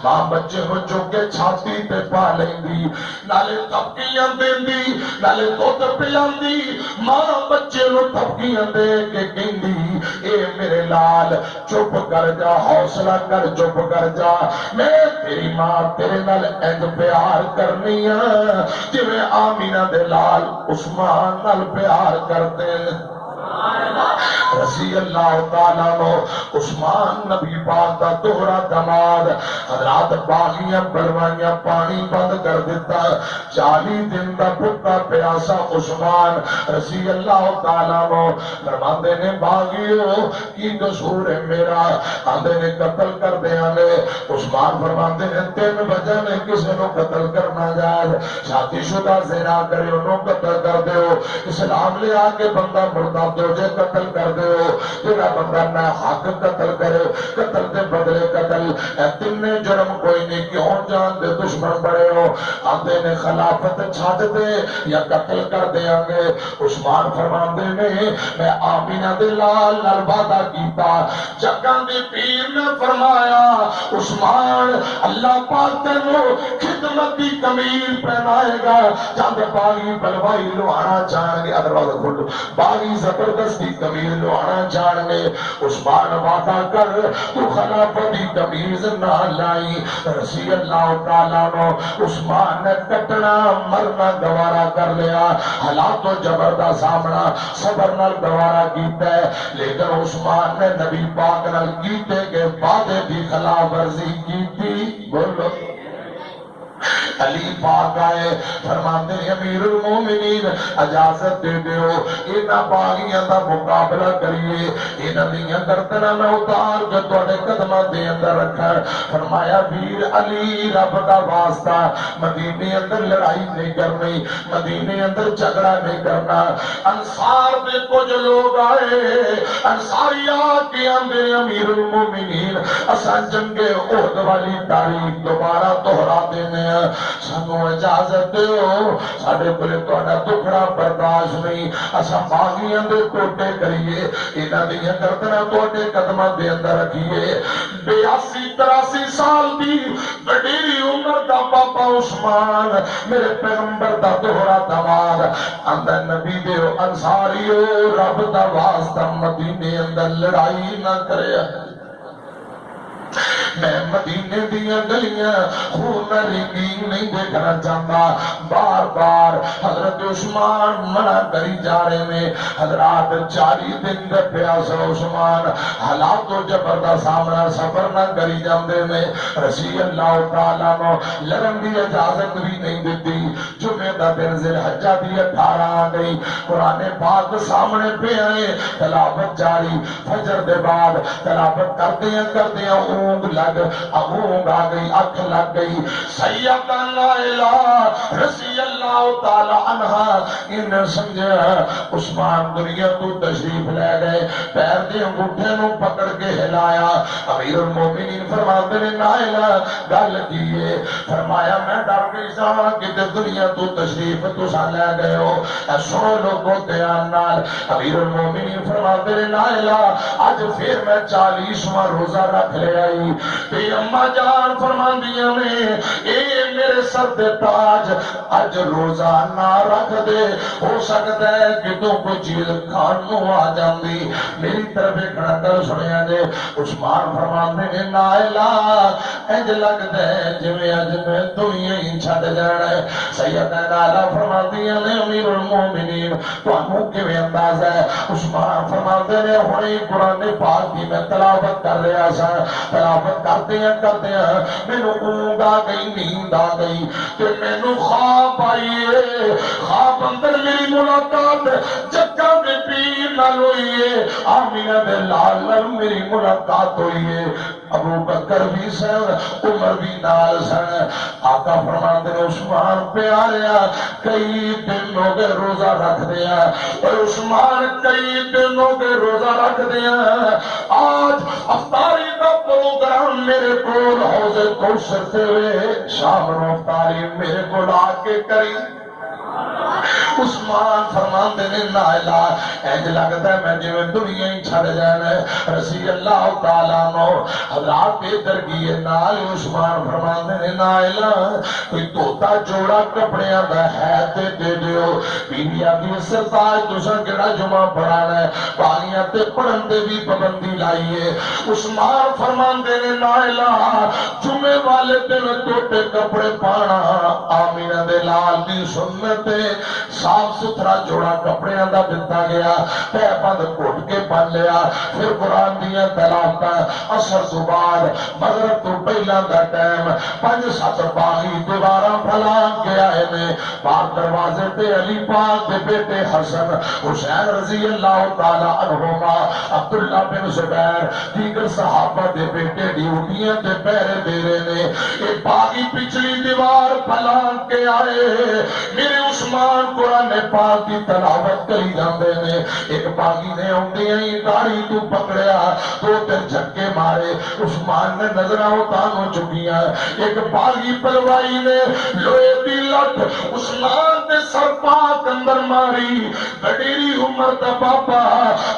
ماں بچے نو چک کے چھاتی تے پا لیندی، نالے تھپکیاں دیندی، نالے دودھ پلاندی، ماں بچے نو تھپکیاں دے کے کہندی اے میرے لال چپ کر جا، حوصلہ کر، چپ کر جا، میں تیری ماں تیرے نال انج پیار کرنی ہے جویں آمینہ دے لال عثمان نال پیار کرتے رضی اللہ تعالیٰ عنہ۔ عثمان نبی پاک دا دوہرا داماد، حضرات باغیاں بلوائیاں پانی بند کر دیتا، 40 دن دا بھوکا پیاسا عثمان رضی اللہ تعالیٰ عنہ۔ فرماندے نے باغیوں کی قصور ہے میرا؟ آندے نے قتل کر دیا نے۔ عثمان فرماندے نے 3 وجہ نے کسی نو قتل کرنا جائز، شادی شدہ زنا کرے انہوں قتل کر دیو، اسلام لے آکے بندہ مردہ دو جے قتل کر دیو، جنہ بندہ نہ حق قتل کرے، قتل دے بدلے قتل، اے تینے جرم کوئی نہیں، کیوں جان دے دشمن بڑے ہو؟ آندے نے خلافت چھاٹ دے یا قتل کر دیا گے۔ عثمان فرماندے نے میں آمینہ دے لال نال وعدہ کیتا، جگہ دی پیر نے فرمایا عثمان اللہ پاک تینو خدمت دی قمیض پہنائے گا، جب باغی بلوائی لوانا چاہیں گے، ادروازہ کھولو، باغی زبردستی قمیض لوانا چاہیں گے، عثمان وعدہ کر تو خلافت دی قمیض نہ لائی۔ رضی اللہ تعالیٰ عنہ عثمان نے کٹنا مرنا گوارا کر لیا، حالات و جبر دا سامنا صبر نال گوارا کیتا ہے، لیکن عثمان نے نبی پاک نال کیتے کے وعدے دی خلاف ورزی کی تھی۔ بولو علی پاک آئے فرماتے ہیں امیر المومنین اجازت دے دیو انہاں باغیاں دا مقابلہ کریے انہاں دیاں گردناں نہ اتار کے تواڈے قدماں دے اندر رکھا فرمایا ویر علی رب دا واسطہ مدینے اندر لڑائی نہیں کرنی مدینے اندر جھگڑا نہیں کرنا انصار دے کچھ لوگ آئے انصاری آ کے آندے امیر المومنین اساں جنگ احد والی تاریخ دوبارہ دہرا دینے سانو اجازت دیو ساڈے کولے تہاڈا دکھڑا برداشت نہیں اساں باغیاں دے ٹوٹے کریے انہاں دیاں گردناں تہاڈے قدماں دے اندر رکھیے 82-83 سال دی وڈیری عمر دا بابا عثمان میرے پیغمبر دا دوہرا دماد اندر نبی دے انصاریو رب دا واسطہ مدینے اندر لڑائی نہ کرے میں مدینے دیا گلیاں خون رنگین نہیں دیکھنا چاہتا بار بار حضرت عثمان منع کری جا رہے میں حضرات 40 دن دے پیاسا عثمان حالات و جبر دا سامنا سفر نہ کری جاندے میں رسی اللہ تعالیٰ نو لرم دی اجازت بھی نہیں دیتی جمعہ دا دن ذی الحجہ دی 18 آ گئی قرآن پاک سامنے پہ آئے تلاوت جاری فجر دے بعد تلاوت کردیاں اونگ لگ اونگ آ گئی اکھ لگ گئی سیدنا لائلہ رضی اللہ تعالی عنہ انہیں سمجھا عثمان دنیا تو تشریف لے گئے پیر دے انگوٹھے نو پکڑ کے ہلایا امیر المومنین فرماتے نے لائلہ گل کیے فرمایا میں ڈر گئی سا کہ دنیا تو تشریف تو سا لے گئے ہو اے سنو لوگوں دھیان نال امیر المومنین فرماتے نے لائلہ آج پھر میں 40واں روزہ رکھ لے آئی تے اماں جان فرماندیاں نے اے میرے سر دے تاج اج روزہ نہ رکھ دے ہو سکتا ہے کہ تو کوئی چیز کھان نو آ جاندی میری طرف کھڑا کر سنیا جے عثمان فرماندے نے نائلہ انج لگدا ہے جویں اج میں دنیا ہی چھڈ جانا ہے سیدہ نائلہ فرماندیاں نے امیر المومنین تانوں کیویں اندازہ ہے عثمان فرماندے نے ہنے قرآن پاک دی میں تلاوت کر رہا سا تلاوت کرتے ہیں مینو اونگ آ گئی نیند آ گئی تے مینو خواب آئیے خواب اندر میری ملاقات جگہ دے پیر نال ہوئی ہے آمینہ دے لال نال میری ملاقات ہوئی ہے ابو بکر بھی سن عمر بھی نال سن آقا فرماندے نے عثمان پیاریا کئی دن ہو گئے روزہ رکھ دیا اور عثمان کئی دن ہو گئے روزہ رکھ دیا آج افطاری کا پروگرام میرے کو حوض کوثر سے ہوئے شام نو افطاری میرے کو لا کے کری عثمان فرماندے نے نائلہ انج لگدا ہے میں جویں دنیا ہی چھڑ جانا ہے رضی اللہ تعالیٰ عنہ حضرات درگیے نال عثمان فرماندے نے نائلہ کوئی توتا جوڑا کپڑیاں دا ہے تے دے دیو بیویاں دی سرتاج تساں کیڑا جمعہ پڑھانا ہے بالیاں تے پڑھن تے بھی پابندی لائیے عثمان فرماندے نے نائلہ جمعے والے دن توٹے کپڑے پانا آمینہ دے لال دی سنت صاف ستھرا جوڑا کپڑے دا دتا گیا پہ بند گھٹ کے بن لیا پھر قرآن دیا تلاوت اثر تو بعد مغرب تو پہلا دا ٹائم 5-7 باغی دوبارہ پھلا کے آئے نے باہر دروازے پہ علی پاک دے بیٹے حسن حسین رضی اللہ تعالی عنہما عبداللہ بن زبیر دیگر صحابہ دے بیٹے ڈیوٹیاں تے پہرے دے رہے نے ایک باغی پچھلی دیوار پھلا کے آئے میرے عثمان قرآن پاک کی تلاوت کری جاندے نے ایک باغی نے ہوندے ہی داڑھی تو پکڑیا 2-3 جھٹکے مارے عثمان نے نظراں اتانو چکیاں ایک باغی پلوائی نے لوہے دی لٹ عثمان دے سر پاک اندر ماری بڑیری عمر دا بابا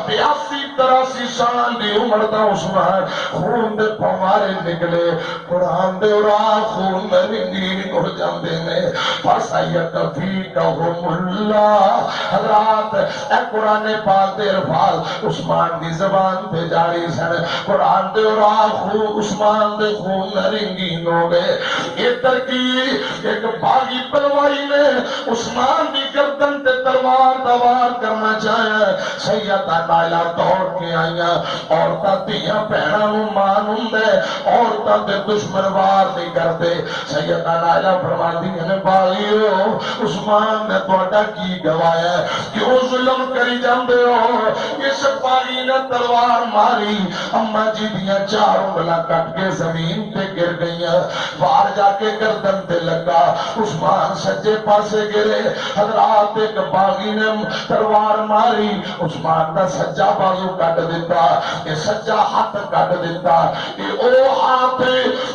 82-83 سال دی عمر دا عثمان خون دے پوارے نکلے قرآن دے اور خون میں رنگین ہو جاندے نے فسائیت فی کہو یحبہم اللہ. حضرات اے قرآن پاک دے الفاظ عثمان دی زبان تے جاری سن. قرآن دے اور عثمان دے خون رنگین ہو گئے. یہ ترکیب ایک باغی پروائی نے عثمان دی گردن تے تلوار دوار کرنا چاہیا. سیدہ نائلہ دوڑ کے آئیاں. عورتاں دیاں بہناں نوں مان ہندے, عورتاں دے دشمن وار نہیں کرتے. سیدہ نائلہ فرماندی نے باغیو عثمان نے تہاڈا کی گوایا, کیوں ظلم کری جاندے ہو؟ اس باغی نے تلوار ماری, اماں جی دیاں چار انگلاں کٹ کے زمین تے گر گئیاں. وار جا کے گردن تے لگا. عثمان سجے پاسے گرے. حضرات ایک باغی نے تلوار ماری, عثمان دا سجا بازو کٹ دیتا, یہ سجا ہاتھ کٹ دیتا. یہ او ہاتھ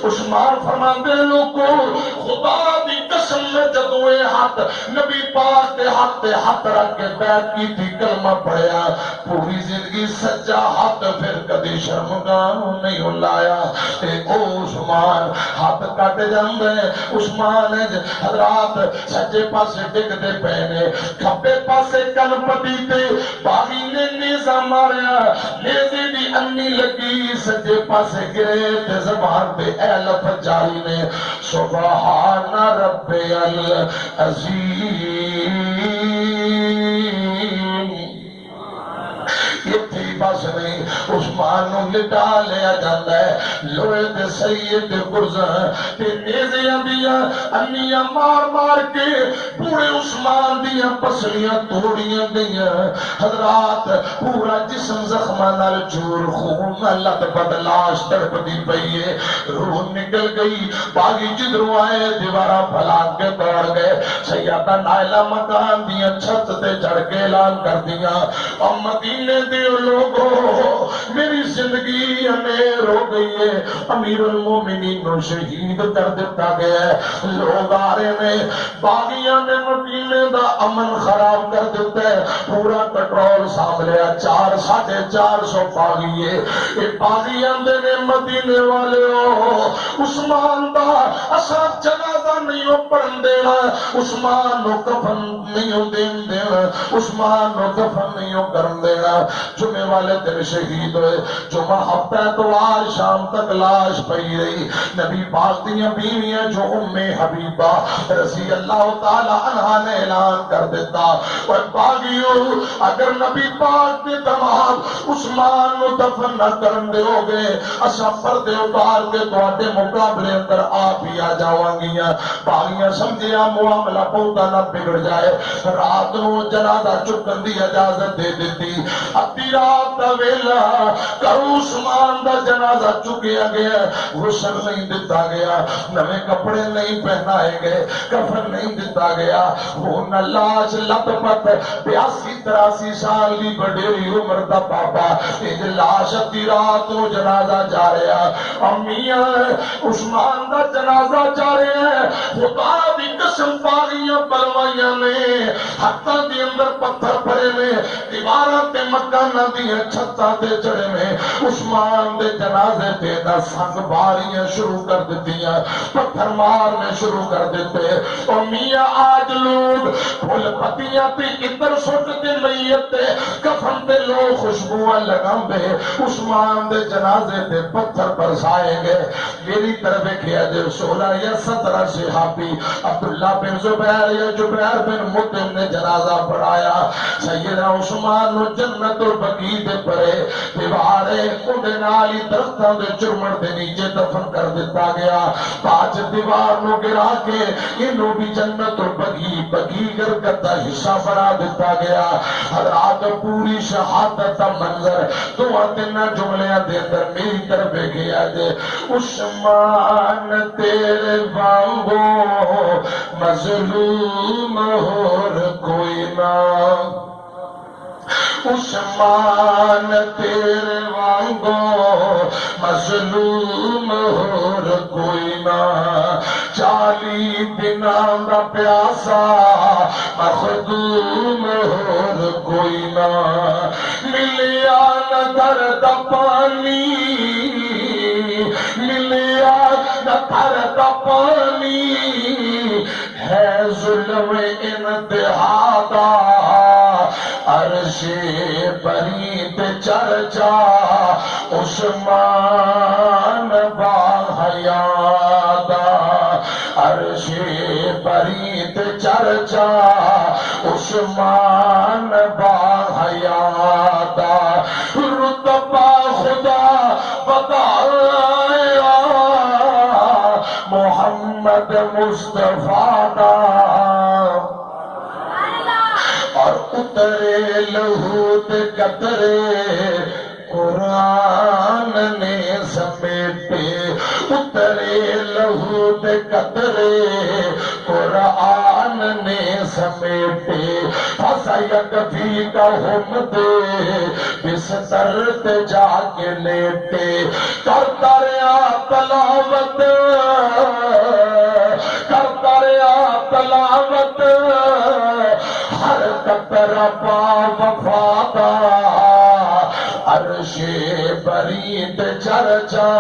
عثمان فرماندے لوگو خدا دی قسم میں جدوں یہ ہاتھ نبی پاک دے ہاتھ رکھ کے بیعت کی تھی, کلمہ پڑھیا, پوری زندگی سجا ہاتھ پھر کدی شرمگاہ نہیں لایا. او عثمان ہاتھ کٹ جاندے. عثمان حضرات سجے پاسے ڈگ دے پینے, کھبے پاسے کن پٹی تے باغی نے نیزہ ماریا. نیزے دی انی لگی, سجے پاسے گرے تے زبان پہ اے لفظ جاری نے سبحان رب العظیم. یہ تھی بس نہیں, عثمان نو لٹا لیا جاندہ ہے. لوہے دے سید گرزاں تے نیزیاں دیاں انیاں مار مار کے پورے عثمان دیاں پسلیاں توڑیاں گئیاں. حضرات پورا جسم زخمہ نال چور, خون اللہ بدلاش تڑپ دی پئی ہے, روح نکل گئی. باغی جدروں آئے دیوارہ پھلا کے دوڑ گئے. سیدہ نائلہ مکان دیاں چھت تے چڑھ کے اعلان کر دیاں, اور مدینے دیو لوگو میری زندگی امیر ہو گئی ہے, امیر المومنین کو شہید کر دیتا گیا ہے. لوگ آ رہے ہیں, باغیاں نے مدینے دا امن خراب کر دیتا ہے. پورا پیٹرول سام لیا, 400-450 باغی ہے. یہ باغیاں دے نے مدینے والے ہو عثمان دا اسا جنازہ نہیں ہو پڑھن دینا, عثمان نو کفن نہیں ہو دین دینا, عثمان نو دفن نہیں ہو کرن دینا. جمعے والے دن شہید ہوئے. جمعہ ہفتہ اتوار شام تک لاش پئی رہی. نبی پاک دیاں بیویاں جو ام حبیبہ رضی اللہ تعالی عنہا نے اعلان کر دیتا, اور باغیو اگر نبی پاک دے دماغ عثمان نو دفن نہ کرن دے ہو گئے, اسا پردے اتار کے تواڈے مقابلے اندر آپ ہی آ جاواں گیاں. باغیاں سمجھیا معاملہ بہتا نہ بگڑ جائے, رات نو جنازہ چکن دی اجازت دے دیتی. ادھی رات دا ویلا کرو عثمان دا جنازہ چکیا گیا, غسل نہیں دیتا گیا, نوے کپڑے نہیں پہنائے گئے, کفن نہیں دیتا گیا. وہ نہ لاش لت پت 82-83 سال کی بڑی عمر دا بابا, یہ لاش ادھی رات نو جنازہ جا رہا, امیاں عثمان دا جنازہ جا رہا ہے. خدا دی قسم باغیاں بلوائیاں نے ہاتھاں دے اندر پتھر پڑے نے, دیواراں تے مکاناں دیاں چھتاں تے چڑھے نے. عثمان دے جنازے تے دا سنگ باریاں شروع کر دیتیاں, پتھر مارنے شروع کر دیتے. اور میاں آج لوگ پھول پتیاں تے عطر سٹ کے میت تے کفن تے لوگ خوشبوئیں لگاؤں دے. عثمان دے جنازے تے پتھر برسائے گئے. میری طرف کیا دے 16 یا 17 صحابی عبداللہ بن زبیر یا جبیر بن مطعم نے جنازہ پڑھایا. سیدنا عثمان نو جنت البقیع دے پرے دیوارے اندے نالی درختاں دے چرمڑ دے نیچے دفن کر دیتا گیا. پانچ دیوار نو گرا کے انہوں بھی جنت البقیع بقیع گرگت دا حصہ بنا دیتا گیا. حضرات پوری شہادت دا منظر دو تین جملیاں دے اندر میری طرف گیا دے. عثمان تیرے وانگو مظلوم اور کوئی نہ, عثمان تیرے وانگو مظلوم اور کوئی نہ, 40 دناں دا پیاسا مخدوم اور کوئی نہ, ملیا نہ در دا پانی, ملیا نہ در دا پانی, ہے ظلم انتہا دا عرش بری تے چرچا عثمان با حیا دا عرش بری تے چرچا عثمان با حیا دا رتبہ خدا بتایا محمد مصطفیٰ دا اور اترے لہوت قطرے قرآن نے سمیٹے اترے لہوت قطرے قرآن نے سمیٹے فسیق فی کا ہم دے بستر تے جا کے لیٹے کرتا رہا تلاوت کرتا رہا تلاوت ہر قطرہ با وفادا عرش برید چرچا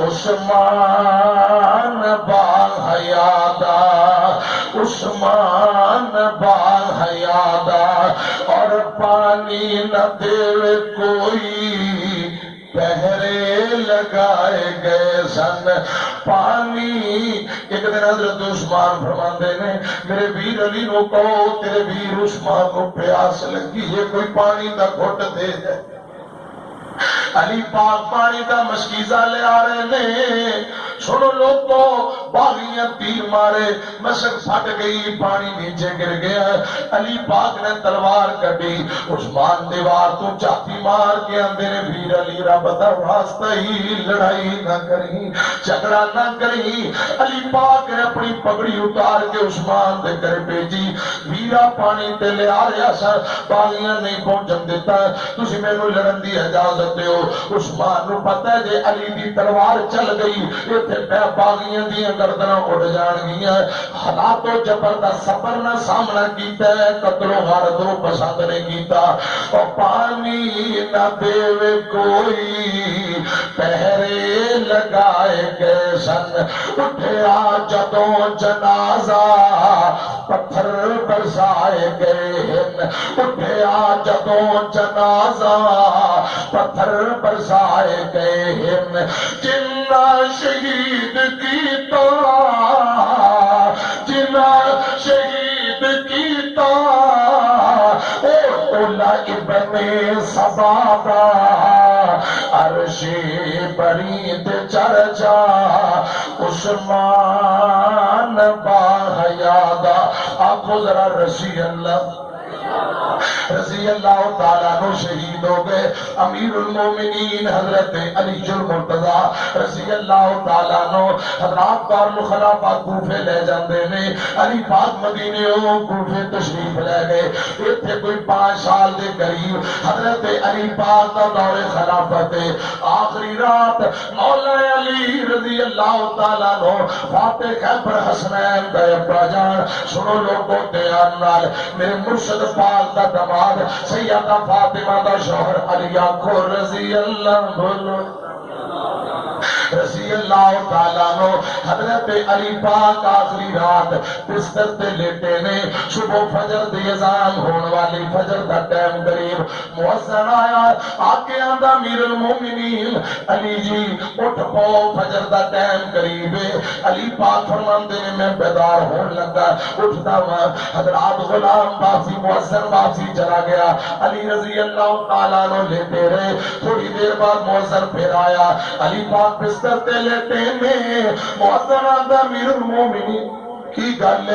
عثمان با حیادا عثمان با حیادا اور پانی نہ دے کوئی پہرے لگائے گئے سن پانی ایک دن حضرت عثمان فرماتے نے میرے ویر علی نو کہو تیرے ویر عثمان کو پیاس لگی ہے کوئی پانی دا گھٹ دے جائے علی پاک پانی دا مشکیزہ لے آ رہے نے سنو لوگوں باغیاں تیر مارے مشک پھٹ گئی پانی نیچے گر گیا علی پاک نے تلوار کٹی عثمان دیوار تو چاتی مار کے اندر ویر علی رب دا واسطہ ہی لڑائی نہ کری جھگڑا نہ کری علی پاک نے اپنی پگڑی اتار کے عثمان دے کر بھیجی ویرا پانی تے لے آ رہا سر باغیاں نہیں پہنچن دیتا تسی مینوں لڑن دی اجازت دیو عثمان نو پتہ ہے جے علی دی تلوار چل گئی ایتھے باغیاں دی گردناں اڑ جان گیاں حالات و جبر دا صبر نہ سامنا کیتا ہے قتل و غارت و پسند نہیں کیتا اور پانی نہ دے کوئی پہرے لگائے گئے سن اٹھیا جدوں جنازہ پتھر برسائے گئے ہیں اٹھیا جدوں جنازہ پتھر برسائے گئے ہیں جنہ شہید کیتا جنہ شہید کیتا اولا ابن سبابا عرش برید چرچا عثمان با حیادا آنکھو ذرا رضی اللہ تعالیٰ عنہ شہید ہو گئے امیر المومنین حضرت علی المرتضی رضی اللہ تعالیٰ عنہ حضرات کار مخلافہ کوفے لے جاندے نے علی پاک مدینے ہو کوفے تشریف لے گئے اتھے کوئی 5 سال دے قریب حضرت علی پاک کا دور خلافت آخری رات مولا علی رضی اللہ تعالیٰ عنہ فاتح خیبر حسنین دے ابا جان سنو لوگوں دیان نال میرے مرشد پاک دا دماد سیدہ فاطمہ دا شوہر علی آنکھو رضی اللہ رضی اللہ تعالیٰ عنہ حضرت علی پاک آخری رات بستر تے لیٹے نے صبح فجر دی اذان ہون والی فجر دا ٹائم قریب مؤذن آیا آکے آندا امیر المومنین علی جی اٹھ پاؤ فجر دا ٹائم قریب ہے علی پاک فرماندے نے میں بیدار ہون لگا اٹھدا ہوا حضرات غلام باسی مؤذن باسی چلا گیا علی رضی اللہ تعالیٰ عنہ لیتے رہے تھوڑی دیر بعد مؤذن پھر آیا علی پاک بستر تے لیٹے میں مؤذن آندا امیر المومنین کی گل